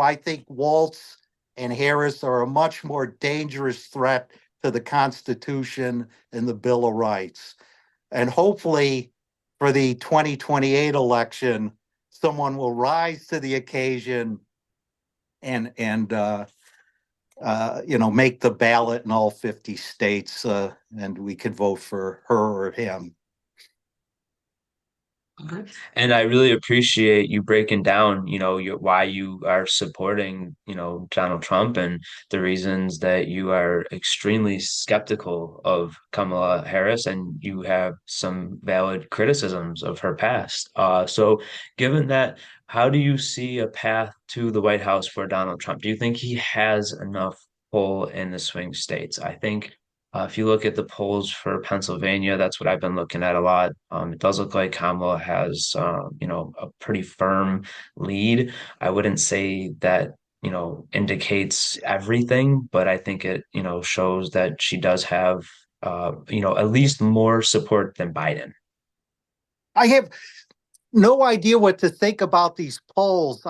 I think Waltz and Harris are a much more dangerous threat to the Constitution and the Bill of Rights. And hopefully, for the 2028 election, someone will rise to the occasion and make the ballot in all 50 states, and we could vote for her or him. Okay. And I really appreciate you breaking down, why you are supporting, Donald Trump and the reasons that you are extremely skeptical of Kamala Harris and you have some valid criticisms of her past. So given that, how do you see a path to the White House for Donald Trump? Do you think he has enough pull in the swing states? I think if you look at the polls for Pennsylvania, that's what I've been looking at a lot. It does look like Kamala has, a pretty firm lead. I wouldn't say that, indicates everything, but I think it, shows that she does have, at least more support than Biden. I have no idea what to think about these polls.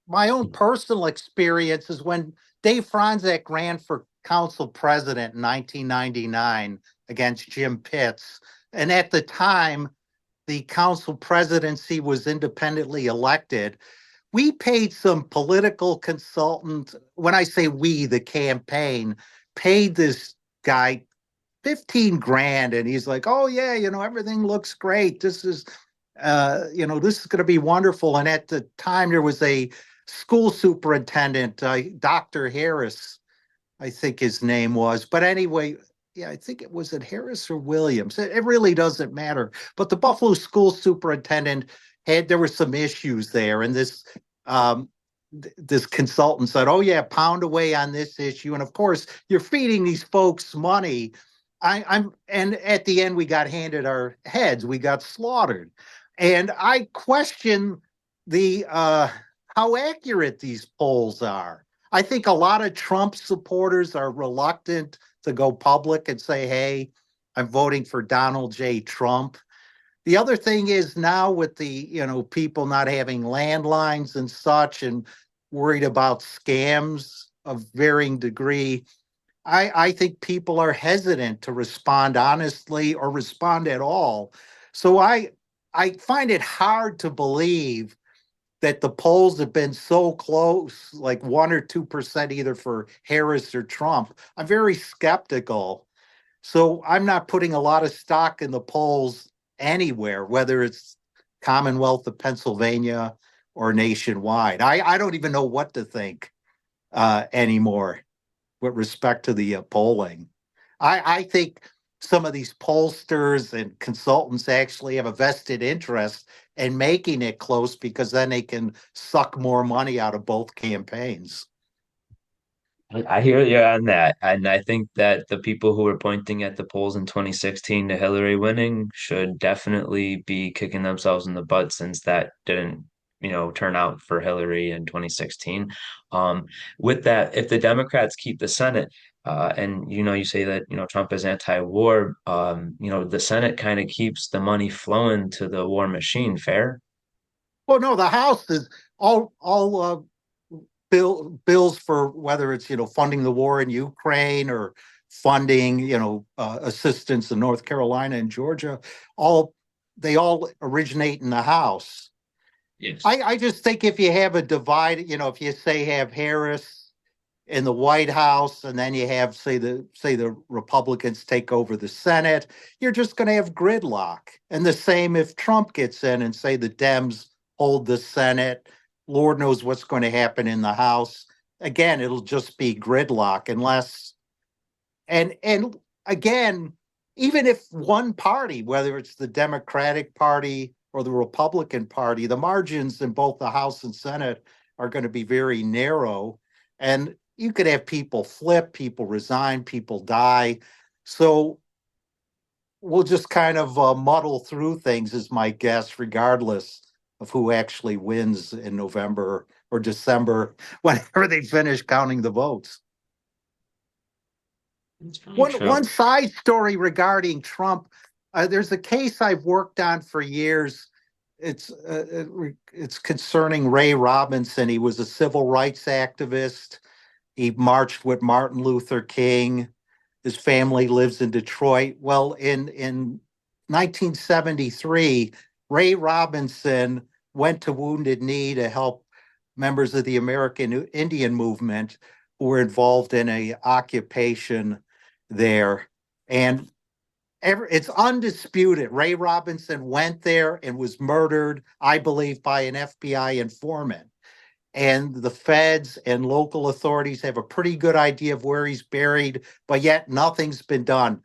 My own personal experience is when Dave Franzek ran for council president in 1999 against Jim Pitts. And at the time, the council presidency was independently elected. We paid some political consultant. When I say we, the campaign paid this guy 15 grand, and he's like, oh yeah, everything looks great. This is going to be wonderful. And at the time, there was a school superintendent, Dr. Harris, I think his name was. But anyway, yeah, I think it was at Harris or Williams. It really doesn't matter. But the Buffalo school superintendent there were some issues there, and um, this consultant said, "Oh yeah, pound away on this issue." And of course, you're feeding these folks money. And at the end, we got handed our heads. We got slaughtered, and I question the how accurate these polls are. I think a lot of Trump supporters are reluctant to go public and say, hey, I'm voting for Donald J. Trump. The other thing is now with the, people not having landlines and such and worried about scams of varying degree, I think people are hesitant to respond honestly or respond at all. So I find it hard to believe that the polls have been so close, like 1 or 2% either for Harris or Trump. I'm very skeptical. So I'm not putting a lot of stock in the polls anywhere, whether it's Commonwealth of Pennsylvania or nationwide. I don't even know what to think anymore with respect to the polling. I think some of these pollsters and consultants actually have a vested interest in making it close because then they can suck more money out of both campaigns. I hear you on that. And I think that the people who were pointing at the polls in 2016 to Hillary winning should definitely be kicking themselves in the butt since that didn't, turn out for Hillary in 2016. Um, with that, if the Democrats keep the Senate, and you say that Trump is anti-war, the Senate kind of keeps the money flowing to the war machine. Fair? Well, no, the House is all bills for whether it's funding the war in Ukraine or funding assistance in North Carolina and Georgia. All they all originate in the House. Yes. I just think if you have a divide, if you say have Harris in the White House and then you have say the Republicans take over the Senate, you're just going to have gridlock. And the same if Trump gets in and say the Dems hold the Senate, Lord knows what's going to happen in the House. Again, it'll just be gridlock unless and again, even if one party, whether it's the Democratic Party or the Republican Party, the margins in both the House and Senate are going to be very narrow. And you could have people flip, people resign, people die. So we'll just kind of muddle through things, is my guess, regardless of who actually wins in November or December, whenever they finish counting the votes. That's very One true. side story regarding Trump. There's a case I've worked on for years. it's concerning Ray Robinson. He was a civil rights activist. He marched with Martin Luther King. His family lives in Detroit. Well, in 1973, Ray Robinson went to Wounded Knee to help members of the American Indian movement who were involved in a occupation there. And it's undisputed. Ray Robinson went there and was murdered, I believe, by an FBI informant. And the feds and local authorities have a pretty good idea of where he's buried, but yet nothing's been done.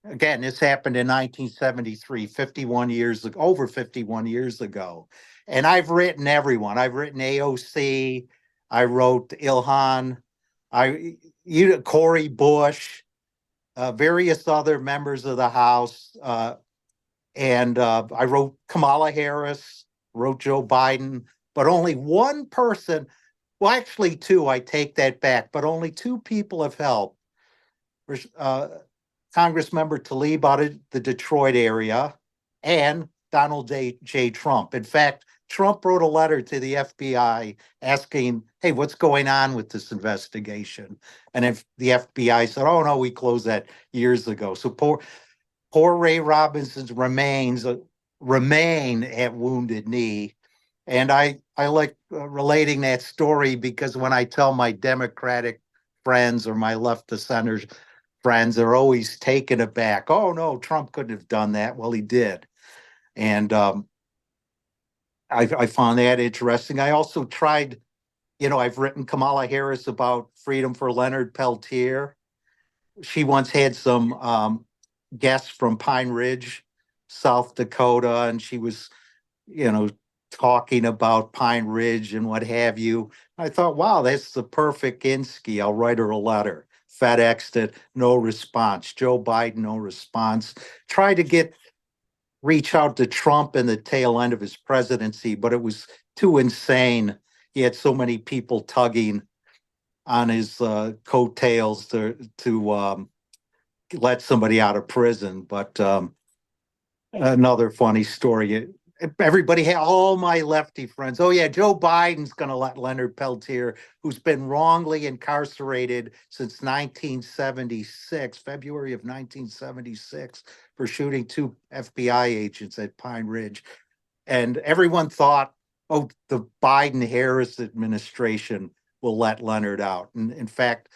Again, this happened in 1973, 51 years ago, over 51 years ago. And I've written everyone. I've written AOC. I wrote Ilhan. Corey Bush, various other members of the House. And I wrote Kamala Harris, wrote Joe Biden, but only one person, well, actually two, I take that back, but only two people have helped. Congressmember Tlaib out of the Detroit area and Donald J. Trump. In fact, Trump wrote a letter to the FBI asking, hey, what's going on with this investigation? And if the FBI said, oh, no, we closed that years ago. So poor Ray Robinson's remains remain at Wounded Knee. And I like relating that story because when I tell my Democratic friends or my left of center friends, they're always taken aback. Oh, no, Trump couldn't have done that. Well, he did. And I found that interesting. I also tried, I've written Kamala Harris about freedom for Leonard Peltier. She once had some guests from Pine Ridge, South Dakota, and she was, talking about Pine Ridge and what have you. I thought, wow, that's the perfect Insky. I'll write her a letter. FedExed it, no response. Joe Biden, no response. Tried to reach out to Trump in the tail end of his presidency, but it was too insane. He had so many people tugging on his coattails to let somebody out of prison. But another funny story. Everybody had all my lefty friends. Oh yeah, Joe Biden's going to let Leonard Peltier, who's been wrongly incarcerated since 1976, February of 1976, for shooting two FBI agents at Pine Ridge. And everyone thought, oh, the Biden-Harris administration will let Leonard out. And in fact,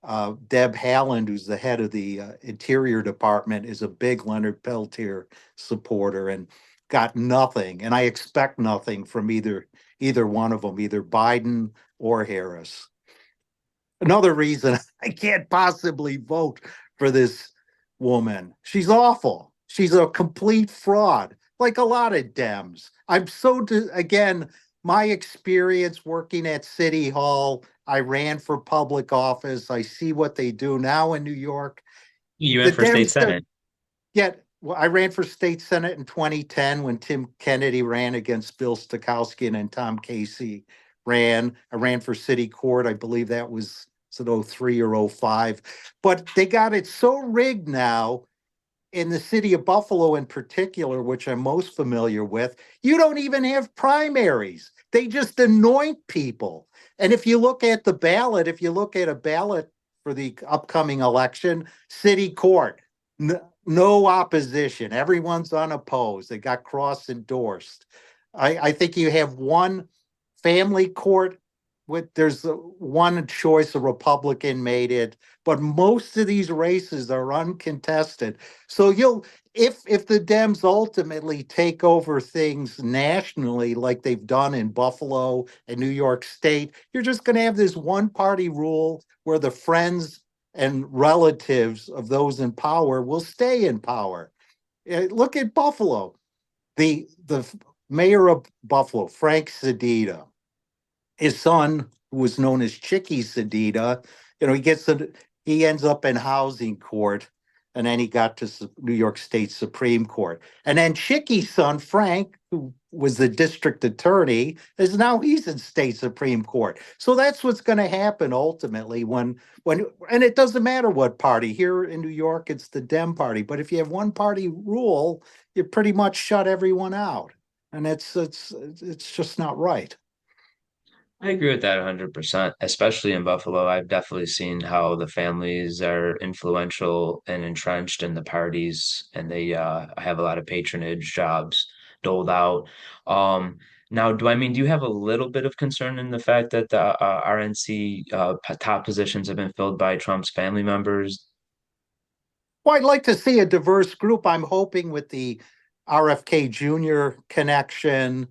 Deb Haaland, who's the head of the Interior Department, is a big Leonard Peltier supporter and got nothing. And I expect nothing from either one of them, either Biden or Harris. Another reason I can't possibly vote for this woman. She's awful. She's a complete fraud, like a lot of Dems. Again, my experience working at City Hall, I ran for public office. I see what they do now in New York. You The ran for state Dems, senate. well, I ran for state senate in 2010 when Tim Kennedy ran against Bill Stokowski and then Tom Casey ran. I ran for city court. I believe that was 03 or 05. But they got it so rigged now in the city of Buffalo in particular, which I'm most familiar with, you don't even have primaries. They just anoint people. And if you look at the ballot, if you look at a ballot for the upcoming election, city court, no opposition. Everyone's unopposed. They got cross endorsed. I think you have one family court there's one choice a Republican made it, but most of these races are uncontested. So if the Dems ultimately take over things nationally like they've done in Buffalo and New York State, you're just going to have this one party rule where the friends and relatives of those in power will stay in power. Look at Buffalo. The mayor of Buffalo, Frank Sedita, his son, who was known as Chicky Sedita, he ends up in housing court, and then he got to New York State Supreme Court. And then Chicky's son, Frank, who was the district attorney, he's in state Supreme Court. So that's what's going to happen ultimately and it doesn't matter what party. Here in New York, it's the Dem party. But if you have one party rule, you pretty much shut everyone out. and it's just not right. I agree with that 100%, especially in Buffalo. I've definitely seen how the families are influential and entrenched in the parties, and they have a lot of patronage jobs doled out. Um, Now, do you have a little bit of concern in the fact that the RNC top positions have been filled by Trump's family members? Well, I'd like to see a diverse group. I'm hoping with the RFK Jr. connection,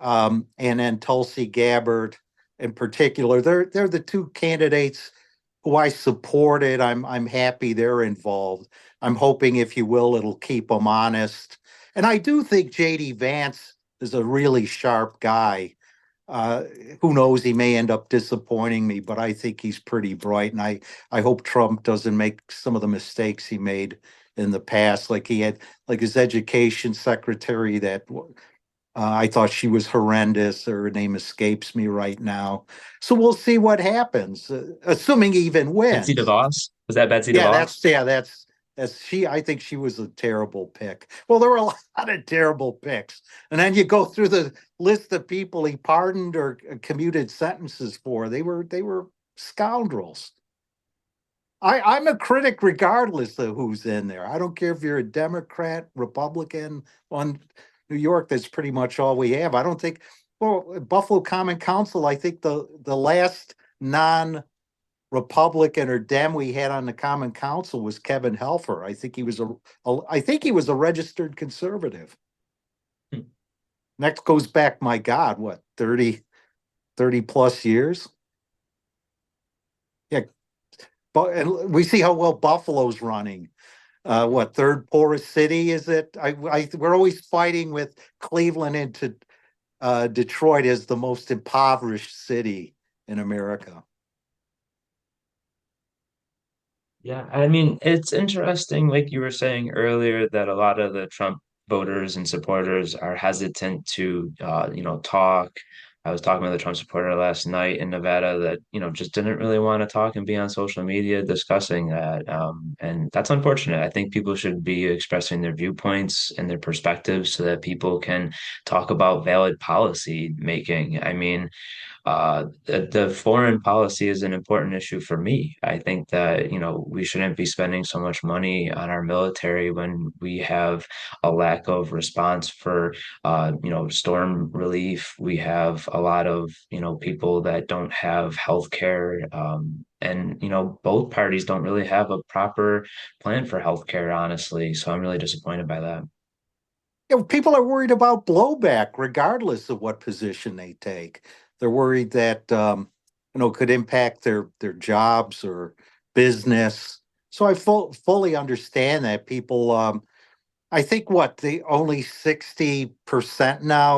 and then Tulsi Gabbard in particular. They're the two candidates who I supported. I'm happy they're involved. I'm hoping, if you will, it'll keep them honest. And I do think JD Vance is a really sharp guy. Uh, who knows? He may end up disappointing me, but I think he's pretty bright, and I hope Trump doesn't make some of the mistakes he made in the past. Like he had, like his education secretary that I thought she was horrendous. Her name escapes me right now. So we'll see what happens, assuming he even Betsy wins. DeVos? Was that Betsy Yeah, DeVos? that's she. I think she was a terrible pick. Well, there were a lot of terrible picks, and then you go through the list of people he pardoned or commuted sentences for. They were scoundrels. I'm a critic regardless of who's in there. I don't care if you're a Democrat, Republican. On New York, that's pretty much all we have. I don't think. Well, Buffalo Common Council. I think the last non Republican or Dem we had on the Common Council was Kevin Helfer. I think he was a registered conservative. Hmm. Next goes back, my God, what, 30 plus years? Yeah, but and we see how well Buffalo's running. What, third poorest city is it? We're always fighting with Cleveland into Detroit as the most impoverished city in America. Yeah, I mean, it's interesting, like you were saying earlier, that a lot of the Trump voters and supporters are hesitant to, talk. I was talking with a Trump supporter last night in Nevada that, just didn't really want to talk and be on social media discussing that. And that's unfortunate. I think people should be expressing their viewpoints and their perspectives so that people can talk about valid policy making. I mean, the foreign policy is an important issue for me. I think that, we shouldn't be spending so much money on our military when we have a lack of response for, storm relief. We have a lot of, people that don't have health care. And, both parties don't really have a proper plan for healthcare, honestly. So I'm really disappointed by that. People are worried about blowback regardless of what position they take. They're worried that could impact their jobs or business. So I fully understand that people. I think what the only 60% now